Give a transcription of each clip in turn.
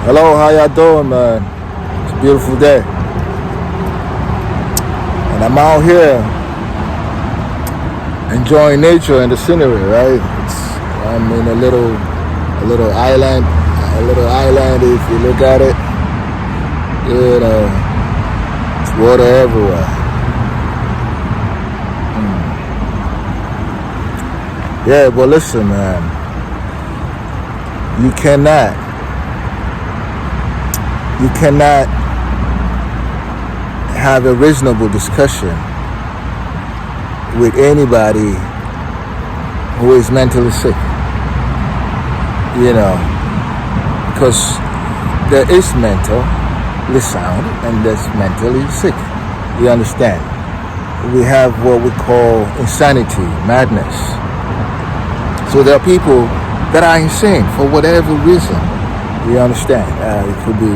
Hello, how y'all doing, man? It's a beautiful day. And I'm out here enjoying nature and the scenery, right? I'm in a little island, if you look at it. You know, it's water everywhere. Yeah, but listen, man. You cannot have a reasonable discussion with anybody who is mentally sick. You know, because there is mentally sound and there's mentally sick. You understand? We have what we call insanity, madness. So there are people that are insane for whatever reason. You understand? It could be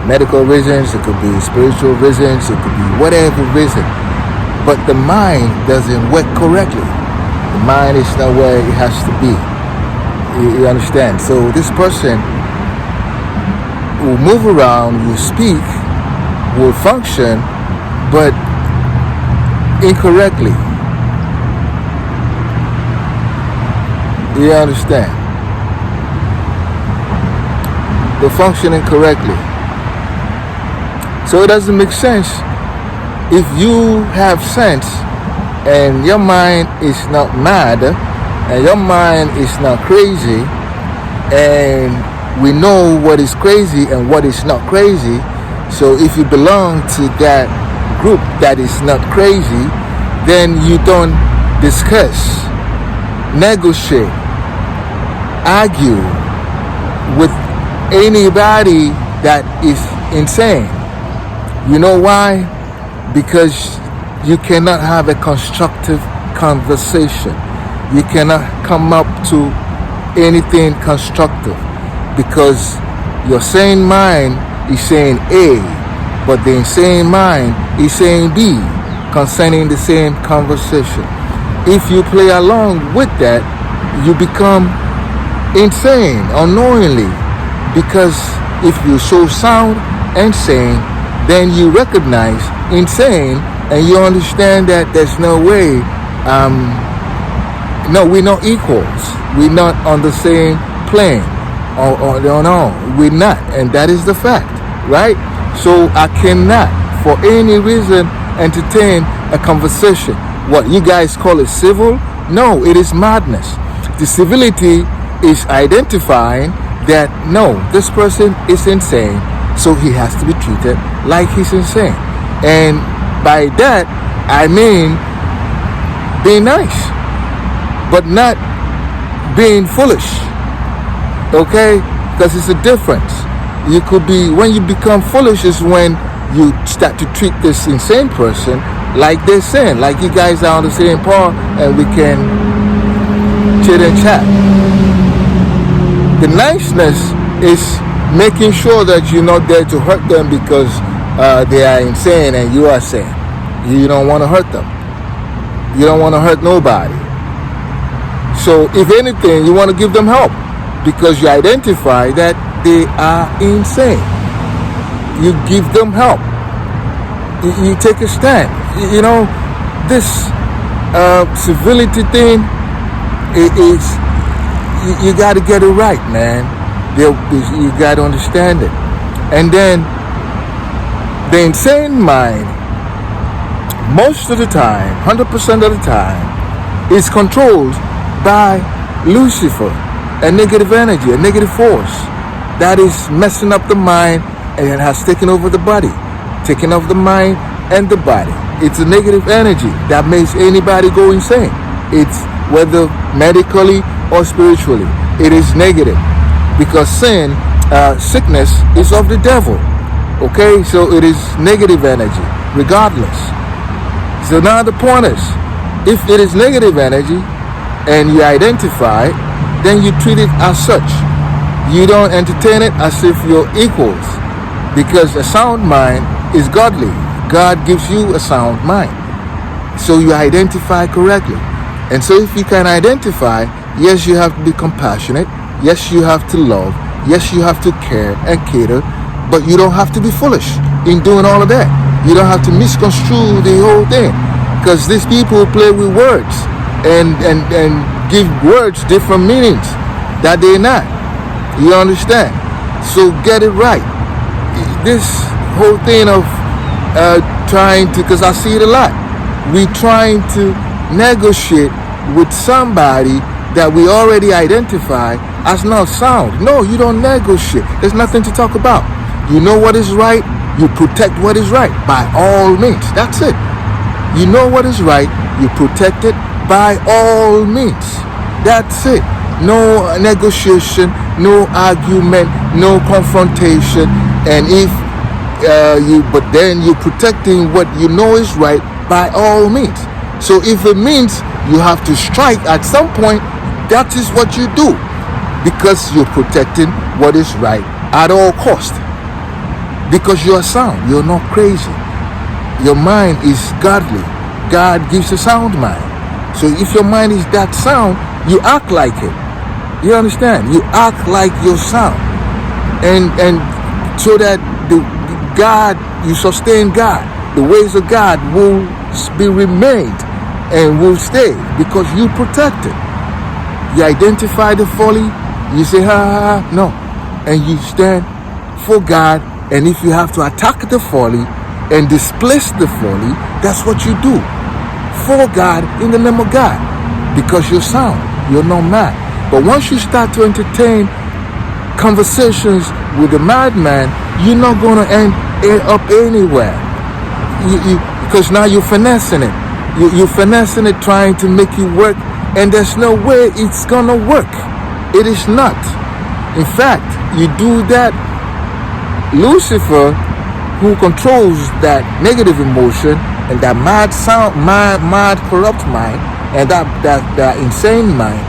medical reasons, it could be spiritual reasons, it could be whatever reason. But the mind doesn't work correctly. The mind is not where it has to be. You understand? So this person will move around, will speak, will function, but incorrectly. You understand? They're functioning correctly. So it doesn't make sense if you have sense and your mind is not mad and your mind is not crazy, and we know what is crazy and what is not crazy. So if you belong to that group that is not crazy, then you don't discuss, negotiate, argue with anybody that is insane. You know why? Because you cannot have a constructive conversation. You cannot come up to anything constructive because your sane mind is saying A, but the insane mind is saying B concerning the same conversation. If you play along with that, you become insane unknowingly, because if you so sound and sane, then you recognize insane and you understand that there's no way, no, we're not equals, we're not on the same plane, no, we're not, and that is the fact, right? So I cannot for any reason entertain a conversation. What you guys call it civil? No, it is madness. The civility is identifying that no, this person is insane, so he has to be treated like he's insane. And by that, I mean being nice, but not being foolish, okay? Because it's a difference. You could be, when you become foolish is when you start to treat this insane person like they're sane, like you guys are on the same par and we can chit and chat. The niceness is making sure that you're not there to hurt them because they are insane and you are sane. You don't want to hurt them. You don't want to hurt nobody. So if anything, you want to give them help because you identify that they are insane. You give them help. You take a stand. You know, this civility thing is, you got to get it right, man. You got to understand it. And then the insane mind, most of the time, 100% of the time, is controlled by Lucifer, a negative energy, a negative force that is messing up the mind and it has taken over the body, taken over the mind and the body. It's a negative energy that makes anybody go insane. It's whether medically or spiritually, it is negative because sickness is of the devil. Okay, so it is negative energy regardless. So now the point is, if it is negative energy and you identify it, then you treat it as such. You don't entertain it as if you're equals, because a sound mind is godly. God gives you a sound mind. So you identify correctly. And so if you can identify, yes, you have to be compassionate. Yes, you have to love. Yes, you have to care and cater, but you don't have to be foolish in doing all of that. You don't have to misconstrue the whole thing, because these people play with words and give words different meanings that they're not. You understand? So get it right. This whole thing of trying to, because I see it a lot, we trying to negotiate with somebody that we already identify as not sound. No, you don't negotiate. There's nothing to talk about. You know what is right, you protect what is right by all means. That's it. You know what is right, you protect it by all means. That's it. No negotiation, no argument, no confrontation. And if but then you're protecting what you know is right by all means. So if it means you have to strike at some point, that is what you do, because you're protecting what is right at all cost. Because you're sound, you're not crazy. Your mind is godly. God gives a sound mind. So if your mind is that sound, you act like it. You understand? You act like you're sound, and so that you sustain God. The ways of God will be remained and will stay because you protect it. You identify the folly, you say ha ha ha, no, and you stand for God. And if you have to attack the folly and displace the folly, that's what you do for God, in the name of God, because you're sound, you're not mad. But once you start to entertain conversations with a madman, you're not going to end up anywhere. Because now you're finessing it. You're finessing it, trying to make it work, and there's no way it's going to work. It is not. In fact, you do that, Lucifer, who controls that negative emotion and that mad corrupt mind and that insane mind,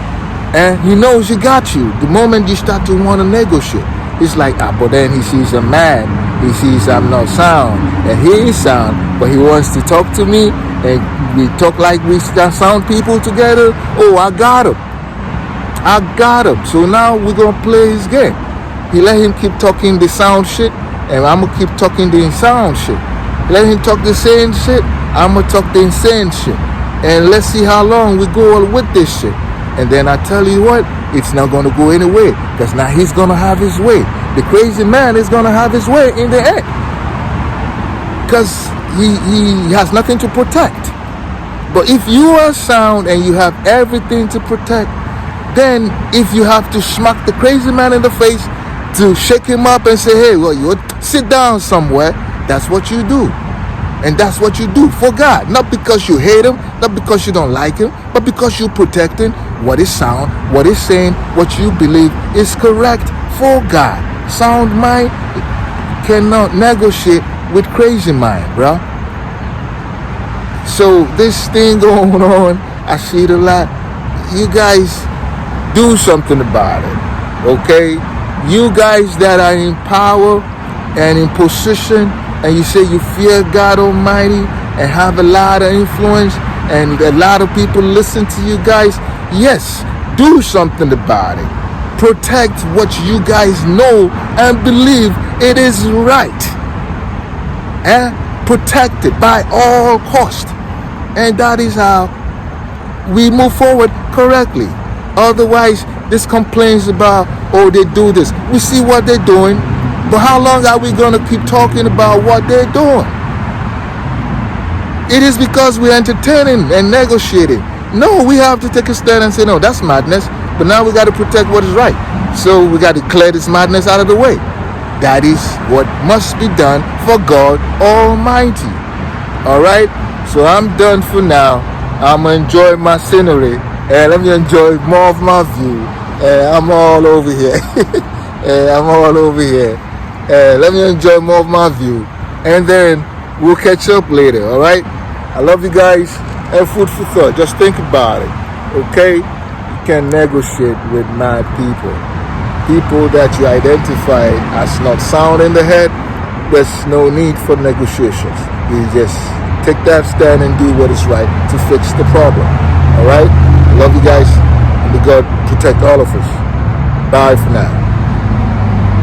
and he knows he got you. The moment you start to want to negotiate, it's like, but then he sees I'm mad, he sees I'm not sound, and he is sound, but he wants to talk to me, and we talk like we sound people together. Oh, I got him. So now we're gonna play his game. He let him keep talking the sound shit, and I'm gonna keep talking the sound shit. Let him talk the same shit, I'm gonna talk the insane shit. And let's see how long we go with this shit. And then I tell you what, it's not gonna go anywhere, because now he's gonna have his way. The crazy man is gonna have his way in the end, because he has nothing to protect. But if you are sound and you have everything to protect, then if you have to smack the crazy man in the face to shake him up and say, hey, well, you sit down somewhere, that's what you do. And that's what you do for God. Not because you hate him, not because you don't like him, but because you're protecting what is sound, what is saying, what you believe is correct for God. Sound mind cannot negotiate with crazy mind, bro. So this thing going on, I see it a lot. You guys do something about it, okay? You guys that are in power and in position, and you say you fear God Almighty and have a lot of influence and a lot of people listen to you guys, yes, do something about it. Protect what you guys know and believe it is right. Protect it by all cost. And that is how we move forward correctly. Otherwise, this complaints about, oh, they do this. We see what they're doing. But how long are we going to keep talking about what they're doing? It is because we're entertaining and negotiating. No, we have to take a stand and say, no, that's madness. But now we got to protect what is right. So we got to clear this madness out of the way. That is what must be done for God Almighty. All right? So I'm done for now. I'm going to enjoy my scenery. And let me enjoy more of my view. I'm all over here. Let me enjoy more of my view, and then we'll catch up later. All right, I love you guys, and food for thought. Just think about it, okay? You can negotiate with mad people that you identify as not sound in the head. There's no need for negotiations. You just take that stand and do what is right to fix the problem. All right, I love you guys, and may God protect all of us. Bye for now.